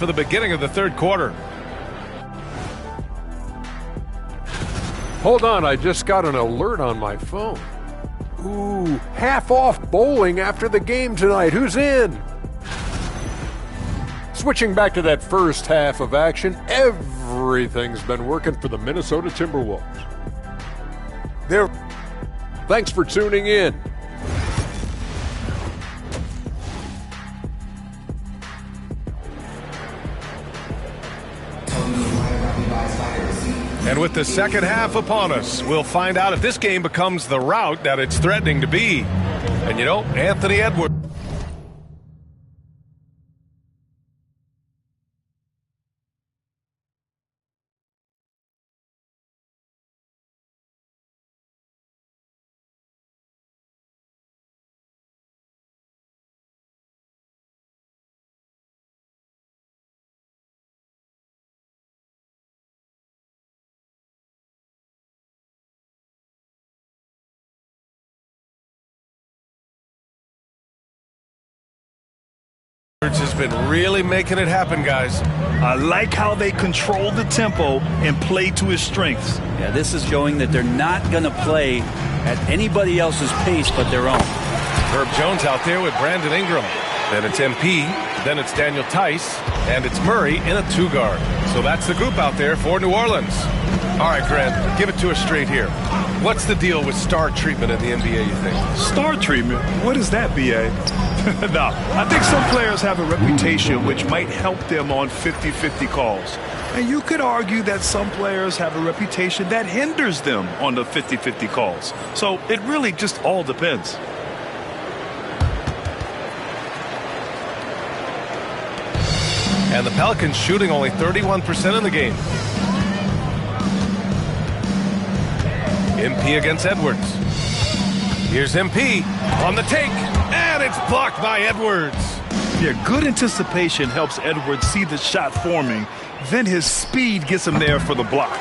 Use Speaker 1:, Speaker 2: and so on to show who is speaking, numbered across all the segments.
Speaker 1: For the beginning of the third quarter.
Speaker 2: Hold on, I just got an alert on my phone. Ooh, half off bowling after the game tonight. Who's in? Switching back to that first half of action, everything's been working for the Minnesota Timberwolves. Thanks for tuning in.
Speaker 1: And with the second half upon us, we'll find out if this game becomes the rout that it's threatening to be. And you know, Anthony Edwards. Has been really making it happen, guys.
Speaker 3: I like how they control the tempo and play to his strengths.
Speaker 4: Yeah, this is showing that they're not going to play at anybody else's pace but their own.
Speaker 1: Herb Jones out there with Brandon Ingram. Then it's MP, then it's Daniel Tice, and it's Murray in a two-guard. So that's the group out there for New Orleans. All right, Grant, give it to us straight here. What's the deal with star treatment in the NBA, you think?
Speaker 3: Star treatment? What is that, B.A.? No, I think some players have a reputation which might help them on 50-50 calls. And you could argue that some players have a reputation that hinders them on the 50-50 calls. So it really just all depends.
Speaker 1: And the Pelicans shooting only 31% in the game. MP against Edwards. Here's MP on the take, and it's blocked by Edwards.
Speaker 3: Yeah, good anticipation helps Edwards see the shot forming. Then his speed gets him there for the block.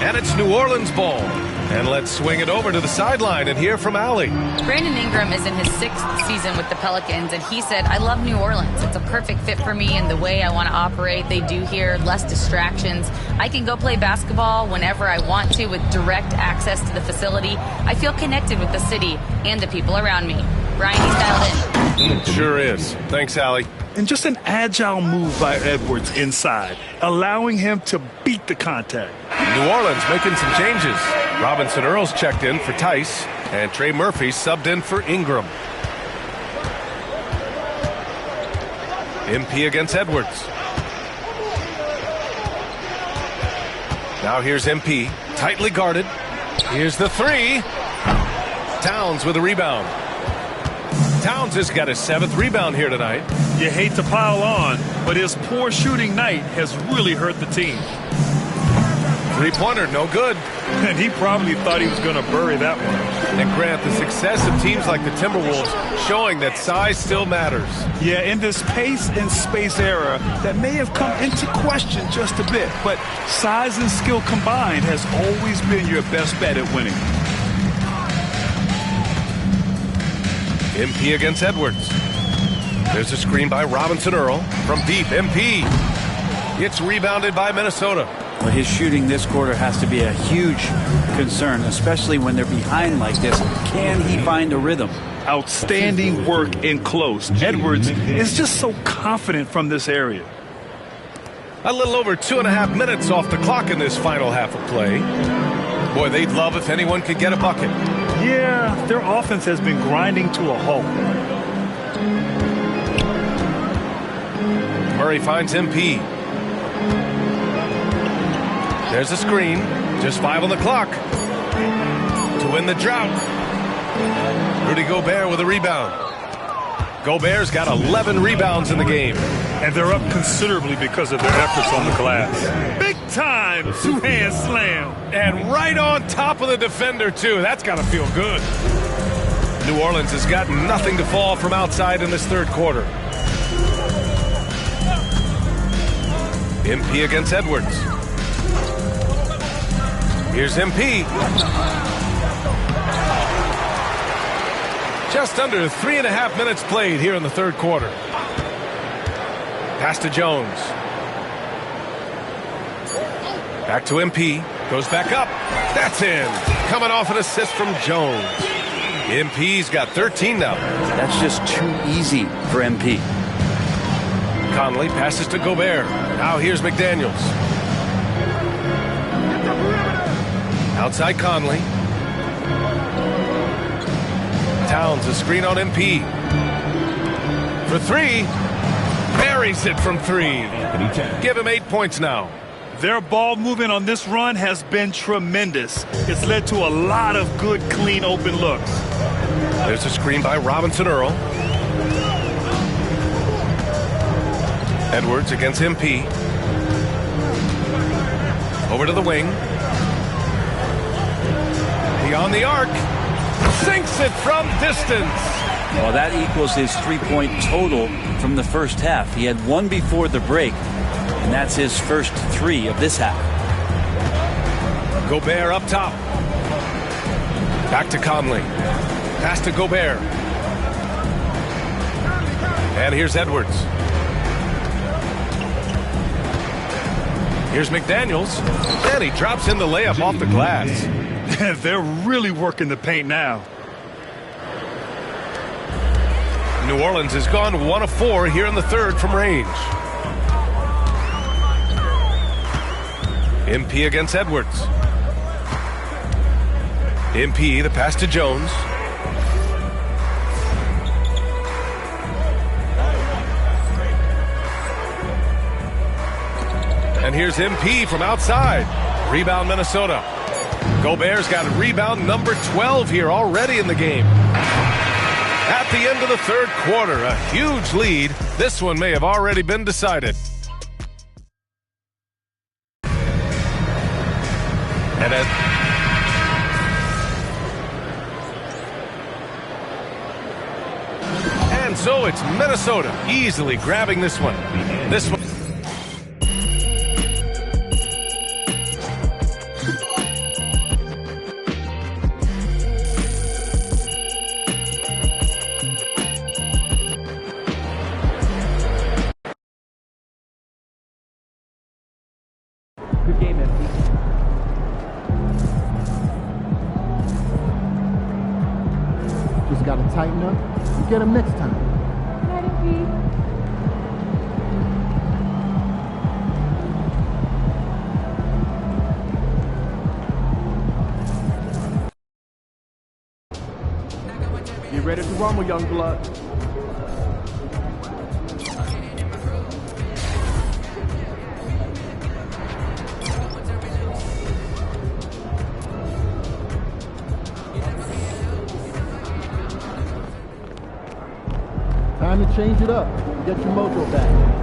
Speaker 1: And it's New Orleans ball. And let's swing it over to the sideline and hear from Allie.
Speaker 5: Brandon Ingram is in his 6th season with the Pelicans, and he said, I love New Orleans. It's a perfect fit for me and the way I want to operate. They do here, less distractions. I can go play basketball whenever I want to with direct access to the facility. I feel connected with the city and the people around me. Brian, he's dialed in.
Speaker 1: Sure is. Thanks, Allie.
Speaker 3: And just an agile move by Edwards inside, allowing him to beat the contact.
Speaker 1: New Orleans making some changes. Robinson Earls checked in for Tice, and Trey Murphy subbed in for Ingram. MP against Edwards. Now here's MP, tightly guarded. Here's the three. Towns with a rebound. Towns has got his 7th rebound here tonight.
Speaker 3: You hate to pile on, but his poor shooting night has really hurt the team.
Speaker 1: Three-pointer, no good.
Speaker 3: And he probably thought he was going to bury that one.
Speaker 1: And Grant, the success of teams like the Timberwolves showing that size still matters.
Speaker 3: Yeah, in this pace and space era, that may have come into question just a bit. But size and skill combined has always been your best bet at winning.
Speaker 1: MP against Edwards. There's a screen by Robinson Earl from deep. MP. It's rebounded by Minnesota.
Speaker 4: Well, his shooting this quarter has to be a huge concern, especially when they're behind like this. Can he find a rhythm?
Speaker 3: Outstanding work in close. Edwards is just so confident from this area.
Speaker 1: A little over 2.5 minutes off the clock in this final half of play. Boy, they'd love if anyone could get a bucket.
Speaker 3: Yeah, their offense has been grinding to a halt.
Speaker 1: Murray finds MP. There's a screen. Just 5 on the clock to win the drought. Rudy Gobert with a rebound. Gobert's got 11 rebounds in the game.
Speaker 3: And they're up considerably because of their efforts on the glass. Big time two-hand slam.
Speaker 1: And right on top of the defender, too. That's got to feel good. New Orleans has got nothing to fall from outside in this third quarter. MP against Edwards. Here's MP. Just under 3.5 minutes played here in the third quarter. Pass to Jones. Back to MP. Goes back up. That's in. Coming off an assist from Jones. MP's got 13 now.
Speaker 4: That's just too easy for MP.
Speaker 1: Conley passes to Gobert. Now here's McDaniels. Outside Conley. Towns a screen on MP. For three. Buries it from three. Give him 8 points now.
Speaker 3: Their ball movement on this run has been tremendous. It's led to a lot of good, clean, open looks.
Speaker 1: There's a screen by Robinson Earl. Edwards against MP. Over to the wing. Beyond the arc. Sinks it from distance.
Speaker 4: Well, that equals his 3-point total from the first half. He had one before the break, and that's his first 3 of this half.
Speaker 1: Gobert up top. Back to Conley. Pass to Gobert. And here's Edwards. Here's McDaniels. And he drops in the layup off the glass.
Speaker 3: They're really working the paint now.
Speaker 1: New Orleans has gone 1 of 4 here in the third from range. MP against Edwards. MP, the pass to Jones. And here's MP from outside. Rebound Minnesota. Gobert's got rebound number 12 here already in the game. At the end of the third quarter, a huge lead. This one may have already been decided. And so it's Minnesota easily grabbing this one. This one.
Speaker 6: Good game, MP. Just got to tighten up and get him next time.
Speaker 7: Good night, MP.
Speaker 6: Get ready to rumble, young blood. Time to change it up. Get your mojo back.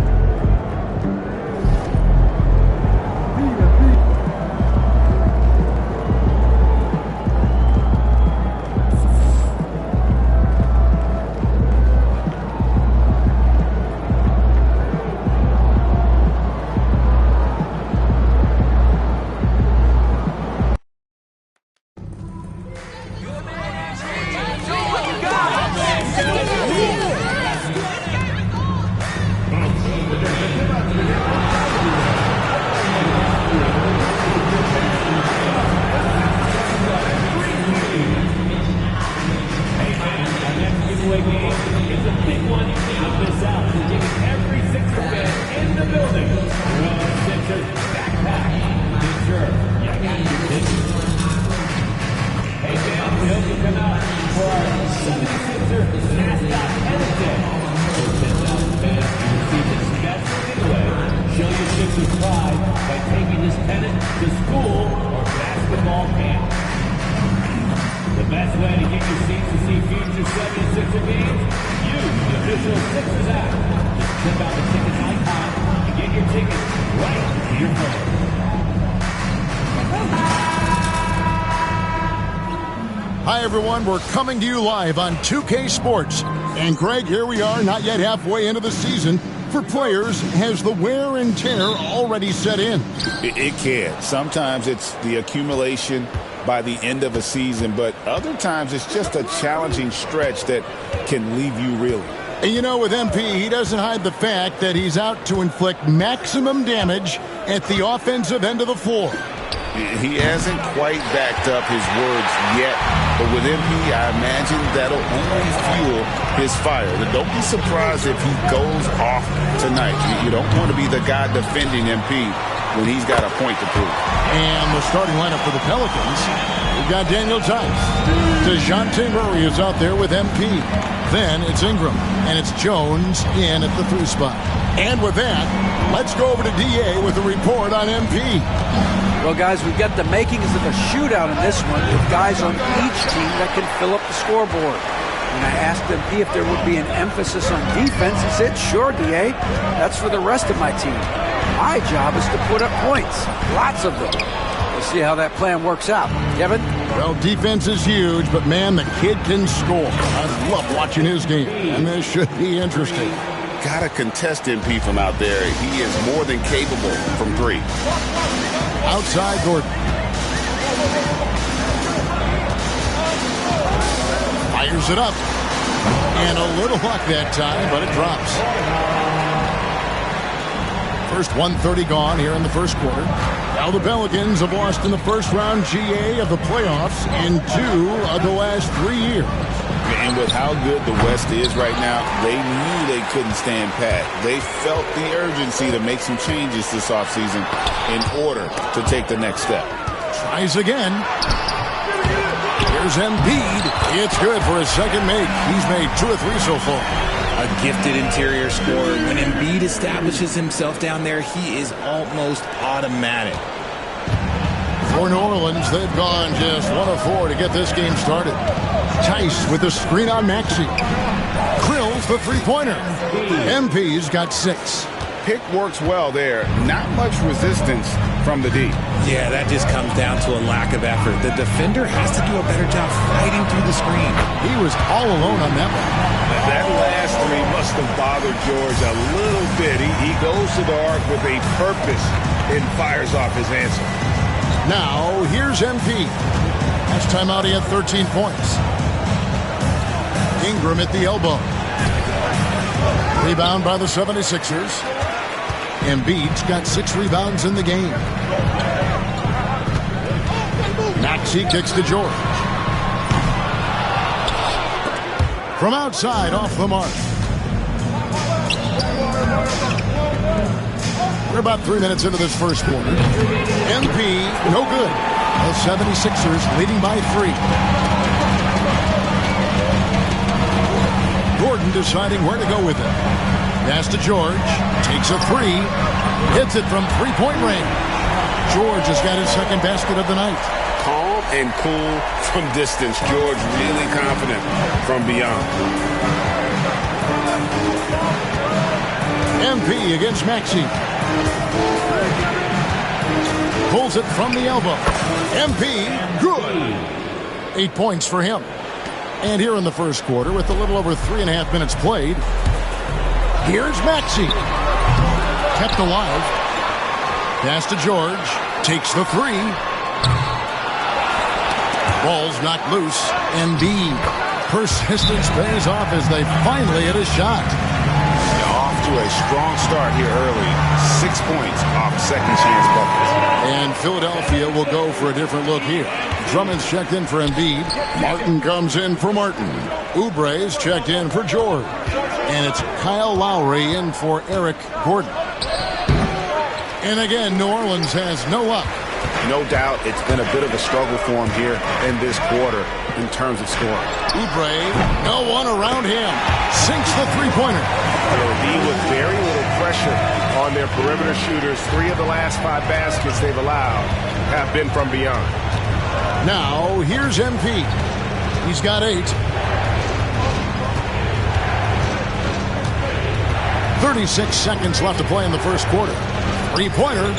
Speaker 8: Hi, everyone. We're coming to you live on 2K Sports. And, Greg, here we are, not yet halfway into the season. For players, has the wear and tear already set in?
Speaker 9: It can. Sometimes it's the accumulation by the end of a season, but other times it's just a challenging stretch that can leave you reeling.
Speaker 8: And you know, with MP, he doesn't hide the fact that he's out to inflict maximum damage at the offensive end of the floor.
Speaker 9: He hasn't quite backed up his words yet, but with MP, I imagine that'll only fuel his fire. But don't be surprised if he goes off tonight. You don't want to be the guy defending MP when he's got a point to prove.
Speaker 8: And the starting lineup for the Pelicans, we've got Daniel Tice. DeJounte Murray is out there with MP. Then it's Ingram, and it's Jones in at the 3 spot. And with that, let's go over to DA with a report on MP.
Speaker 7: Well, guys, we've got the makings of a shootout in this one with guys on each team that can fill up the scoreboard. When I asked MP if there would be an emphasis on defense, he said, sure, DA. That's for the rest of my team. My job is to put up points, lots of them. We'll see how that plan works out. Kevin?
Speaker 8: Well, defense is huge, but, man, the kid can score. I love watching his game, and this should be interesting.
Speaker 9: Got to contest MP from out there. He is more than capable from 3.
Speaker 8: Outside Gordon. Fires it up. And a little luck that time, but it drops. First 1:30 gone here in the first quarter. Now the Pelicans have lost in the first round GA of the playoffs in 2 of the last 3 years.
Speaker 9: And with how good the West is right now, they knew they couldn't stand pat. They felt the urgency to make some changes this offseason in order to take the next step.
Speaker 8: Tries again. Here's Embiid. It's good for his second make. He's made 2 or 3 so far.
Speaker 10: A gifted interior scorer. When Embiid establishes himself down there, he is almost automatic.
Speaker 8: For New Orleans, they've gone just 1 of 4 to get this game started. Tice with the screen on Maxey. Krills the three-pointer. MP's got 6.
Speaker 9: Pick works well there. Not much resistance from the D.
Speaker 10: Yeah, that just comes down to a lack of effort. The defender has to do a better job fighting through the screen.
Speaker 8: He was all alone on that one.
Speaker 3: That last 3 must have bothered George a little bit. He goes to the arc with a purpose and fires off his answer.
Speaker 8: Now, here's MP. Last time out, he had 13 points. Ingram at the elbow. Rebound by the 76ers. Embiid's got 6 rebounds in the game. Maxey kicks to George. From outside, off the mark. We're about 3 minutes into this first quarter. MP, no good. The 76ers leading by 3. Gordon deciding where to go with it. Pass to George. Takes a 3. Hits it from 3-point range. George has got his second basket of the night.
Speaker 9: Calm and cool from distance. George really confident from beyond.
Speaker 8: MP against Maxey. Pulls it from the elbow. MP, good. 8 points for him. And here in the first quarter, with a little over 3.5 minutes played, here's Maxey. Kept alive. Pass to George. Takes the 3. Ball's knocked loose. Embiid. Persistence pays off as they finally hit a shot.
Speaker 9: Off to a strong start here early. 6 points off second chance buckets.
Speaker 8: And Philadelphia will go for a different look here. Drummond's checked in for Embiid. Martin comes in for Martin. Oubre's checked in for George. And it's Kyle Lowry in for Eric Gordon. And again, New Orleans has no luck.
Speaker 9: No doubt it's been a bit of a struggle for him here in this quarter in terms of scoring.
Speaker 8: Oubre, no one around him. Sinks the three-pointer.
Speaker 3: They'll be with very little pressure on their perimeter shooters. 3 of the last 5 baskets they've allowed have been from beyond.
Speaker 8: Now, here's MP. He's got 8. 36 seconds left to play in the first quarter. Three-pointer.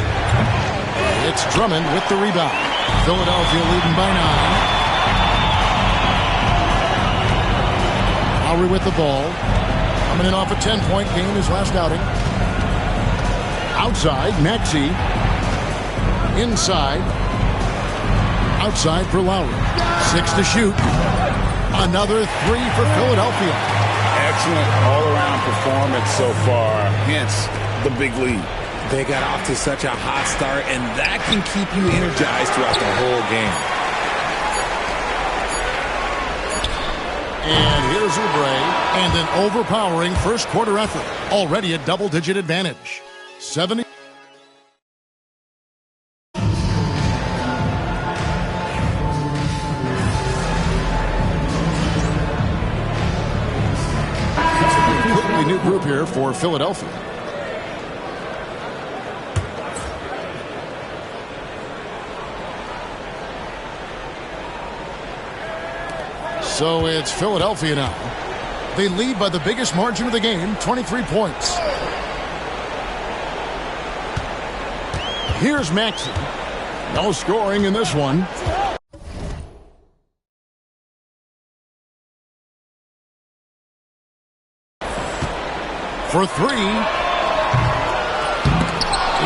Speaker 8: It's Drummond with the rebound. Philadelphia leading by 9. Lowry with the ball. Coming in off a 10-point game his last outing. Outside, Maxey. Inside. Outside for Lowry. 6 to shoot. Another 3 for Philadelphia.
Speaker 9: excellent all-around performance so far, hence the big lead.
Speaker 10: They got off to such a hot start, and that can keep you energized throughout the whole game.
Speaker 8: And here's Oubre, and an overpowering first quarter effort. Already a double-digit advantage. 70. Completely new group here for Philadelphia. So it's Philadelphia now. They lead by the biggest margin of the game, 23 points. Here's Maxey. No scoring in this one. For three.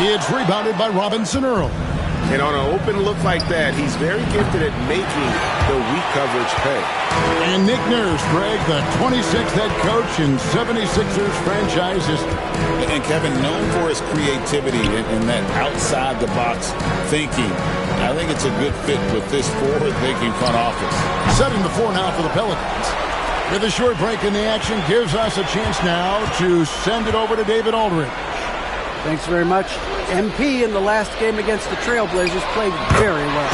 Speaker 8: It's rebounded by Robinson Earl.
Speaker 9: And on an open look like that, he's very gifted at making the weak coverage pay.
Speaker 8: And Nick Nurse, Greg, the 26th head coach in 76ers franchises.
Speaker 9: And Kevin, known for his creativity and that outside-the-box thinking, I think it's a good fit with this forward-thinking front office.
Speaker 8: 7-4 now for the Pelicans. With a short break in the action, gives us a chance now to send it over to David Aldridge.
Speaker 7: Thanks very much. MP in the last game against the Trailblazers played very well.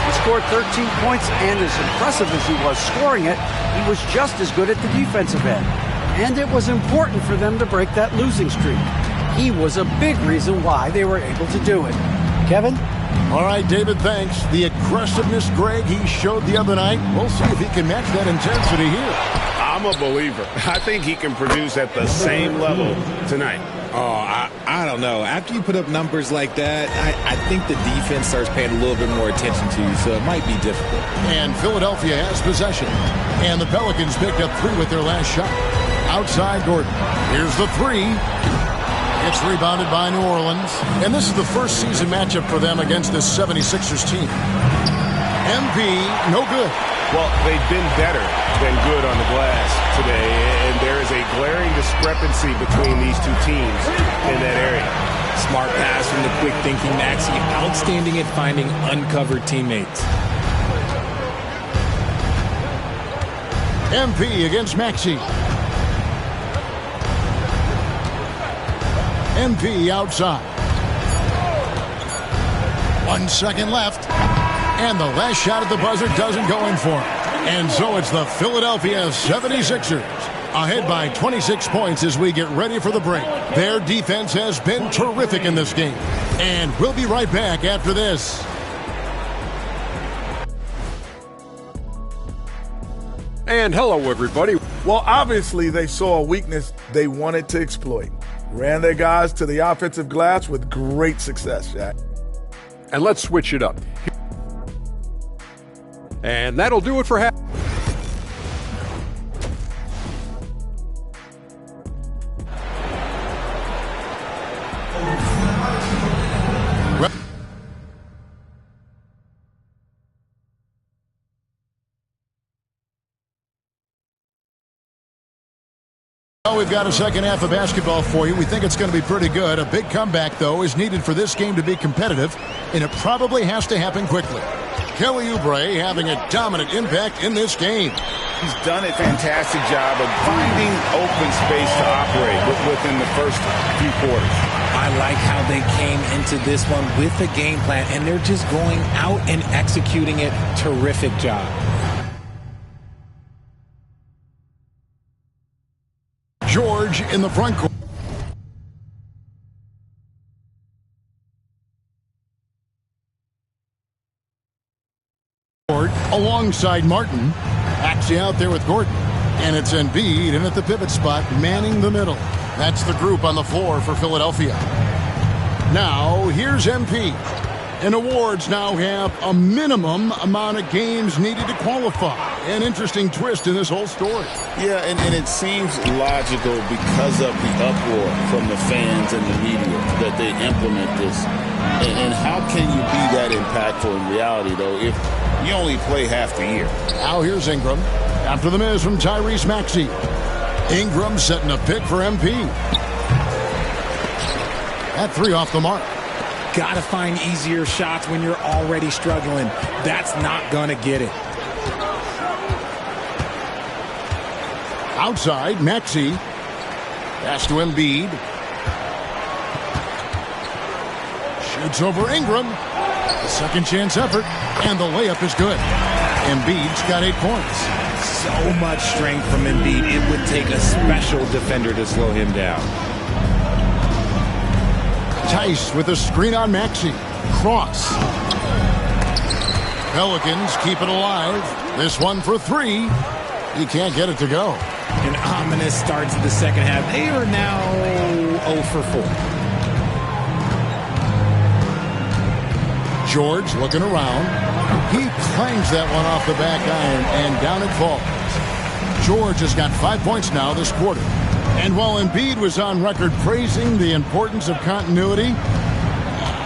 Speaker 7: He scored 13 points, and as impressive as he was scoring it, he was just as good at the defensive end. And it was important for them to break that losing streak. He was a big reason why they were able to do it. Kevin?
Speaker 8: All right, David, thanks. The aggressiveness, Greg, he showed the other night. We'll see if he can match that intensity here.
Speaker 9: I'm a believer. I think he can produce at the same level tonight.
Speaker 10: Oh, I don't know. After you put up numbers like that, I think the defense starts paying a little bit more attention to you, so it might be difficult.
Speaker 8: And Philadelphia has possession. And the Pelicans picked up three with their last shot. Outside Gordon. Here's the three. It's rebounded by New Orleans. And this is the first season matchup for them against this 76ers team. MP, no good.
Speaker 1: Well, they've been better than good on the glass today, and there is a glaring discrepancy between these two teams in that area.
Speaker 10: Smart pass from the quick-thinking Maxey. Outstanding at finding uncovered teammates.
Speaker 8: MP against Maxey. MP outside. 1 second left. And the last shot at the buzzer doesn't go in for him. And so it's the Philadelphia 76ers ahead by 26 points as we get ready for the break. Their defense has been terrific in this game. And we'll be right back after this.
Speaker 2: And hello, everybody.
Speaker 11: Well, obviously, they saw a weakness they wanted to exploit. Ran their guys to the offensive glass with great success, Jack.
Speaker 2: And let's switch it up. And that'll do it for half.
Speaker 8: Well, we've got a second half of basketball for you. We think it's going to be pretty good. A big comeback, though, is needed for this game to be competitive, and it probably has to happen quickly. Kelly Oubre having a dominant impact in this game.
Speaker 9: He's done a fantastic job of finding open space to operate within the first few quarters.
Speaker 10: I like how they came into this one with a game plan, and they're just going out and executing it. Terrific job.
Speaker 8: George in the front court. Alongside Martin. Maxey out there with Gordon. And it's Embiid in at the pivot spot, manning the middle. That's the group on the floor for Philadelphia. Now, here's MP. And awards now have a minimum amount of games needed to qualify. An interesting twist in this whole story.
Speaker 9: Yeah, and it seems logical because of the uproar from the fans and the media that they implement this. And how can you be that impactful in reality, though, if you only play half the year?
Speaker 8: Now here's Ingram. After the miss from Tyrese Maxey. Ingram setting a pick for MP. At 3 off the mark.
Speaker 10: Got to find easier shots when you're already struggling. That's not going to get it.
Speaker 8: Outside, Maxey. Pass to Embiid. Shoots over Ingram. The second chance effort, and the layup is good. Embiid's got 8 points.
Speaker 10: So much strength from Embiid. It would take a special defender to slow him down.
Speaker 8: Tice with a screen on Maxey. Cross. Pelicans keep it alive. This one for 3. He can't get it to go.
Speaker 10: An ominous start to the second half. They are now 0 for 4.
Speaker 8: George looking around. He clangs that one off the back iron, and down it falls. George has got 5 points now this quarter. And while Embiid was on record praising the importance of continuity,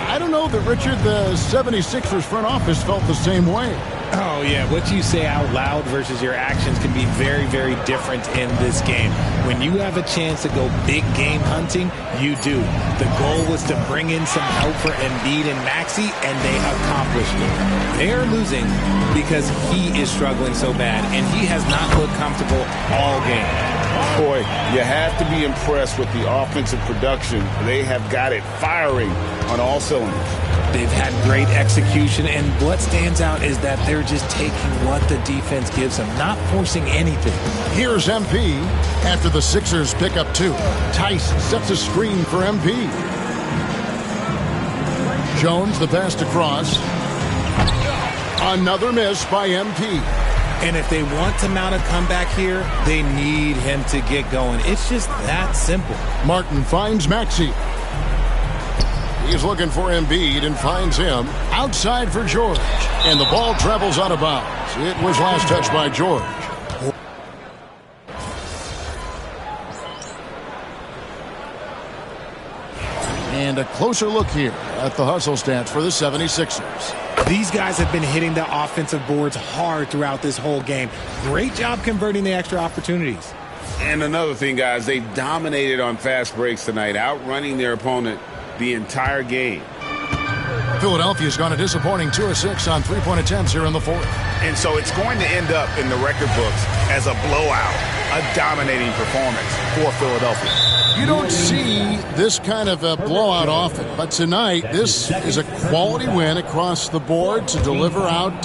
Speaker 8: I don't know that, Richard, the 76ers front office felt the same way.
Speaker 10: Oh, yeah. What you say out loud versus your actions can be very, very different in this game. When you have a chance to go big game hunting, you do. The goal was to bring in some help for Embiid and Maxey, and they accomplished it. They are losing because he is struggling so bad, and he has not looked comfortable all game.
Speaker 9: Boy, you have to be impressed with the offensive production. They have got it firing on all cylinders.
Speaker 10: They've had great execution, and what stands out is that they're just taking what the defense gives them, not forcing anything.
Speaker 8: Here's MP after the Sixers pick up 2. Tice sets a screen for MP. Jones the pass to Cross. Another miss by MP.
Speaker 10: And if they want to mount a comeback here, they need him to get going. It's just that simple.
Speaker 8: Martin finds Maxey. He's looking for Embiid and finds him outside for George. And the ball travels out of bounds. It was last touched by George. And a closer look here at the hustle stats for the 76ers.
Speaker 10: These guys have been hitting the offensive boards hard throughout this whole game. Great job converting the extra opportunities.
Speaker 9: And another thing, guys, they dominated on fast breaks tonight, outrunning their opponent the entire game.
Speaker 8: Philadelphia's gone a disappointing 2 of 6 on 3-point attempts here in the fourth.
Speaker 9: And so it's going to end up in the record books as a blowout, a dominating performance for Philadelphia.
Speaker 8: You don't see this kind of a blowout often, but tonight this is a quality win across the board to deliver out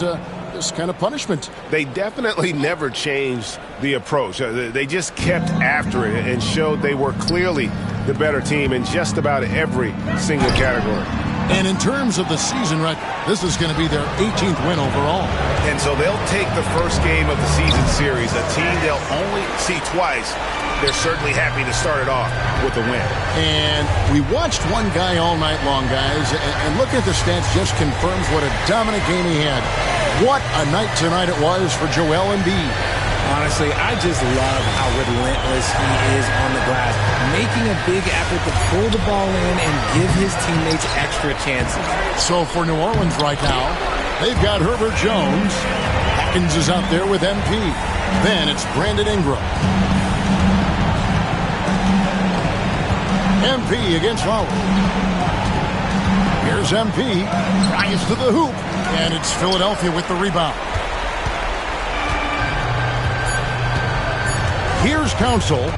Speaker 8: this kind of punishment.
Speaker 1: They definitely never changed the approach. They just kept after it and showed they were clearly the better team in just about every single category.
Speaker 8: And in terms of the season record, this is going to be their 18th win overall.
Speaker 1: And so they'll take the first game of the season series, a team they'll only see twice. They're certainly happy to start it off with a win.
Speaker 8: And we watched one guy all night long, guys, and look at the stats just confirms what a dominant game he had. What a night tonight it was for Joel Embiid.
Speaker 10: Honestly, I just love how relentless he is on the glass, making a big effort to pull the ball in and give his teammates extra chances.
Speaker 8: So for New Orleans right now, they've got Herbert Jones. Hawkins is out there with MP. Then it's Brandon Ingram. MP against Lowry. Here's MP. Drives to the hoop. And it's Philadelphia with the rebound. Here's Council.